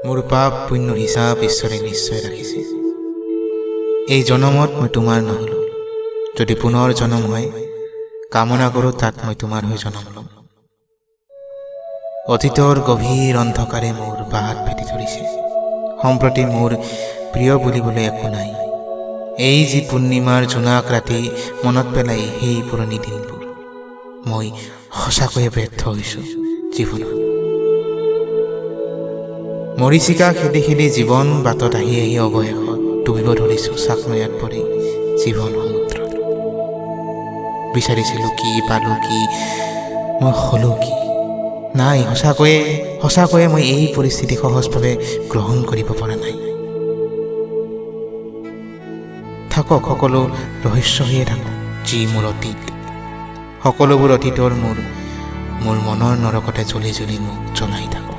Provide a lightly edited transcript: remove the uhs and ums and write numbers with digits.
মোৰ পাপ পুণ্যৰ হিচাপ ঈশ্বৰে নিশ্চয় ৰাখিছে। এই জনমত মই তোমাৰ নহ'লো, যদি পুনৰ জনম হয় কামনা কৰোঁ তাত মই তোমাৰ হৈ জনম ল'ম। অতীতৰ গভীৰ অন্ধকাৰে মোৰ বাট ভেটি ধৰিছে, সম্প্ৰতি মোৰ প্ৰিয় বুলিবলৈ একো নাই। এই যি পূৰ্ণিমাৰ জোনাক ৰাতি মনত পেলাই সেই পুৰণি দিনবোৰ, মই সঁচাকৈয়ে ব্যৰ্থ হৈছোঁ জীৱনত। মৰিচিকা খেদি খেদি জীৱন বাটত আহি আহি অৱশেষত ডুবিব ধৰিছোঁ চাকনৈয়াত পৰি জীৱন সমুদ্ৰত। বিচাৰিছিলোঁ কি, পালোঁ কি, মই হ'লোঁ কি? নাই, সঁচাকৈয়ে মই এই পৰিস্থিতি সহজভাৱে গ্ৰহণ কৰিব পৰা নাই। থাকক সকলো ৰহস্য হৈয়ে থাকক যি মোৰ অতীত, সকলোবোৰ অতীতৰ মোৰ মনৰ নৰকতে জ্বলি জ্বলি মোক জ্বলাই থাকক।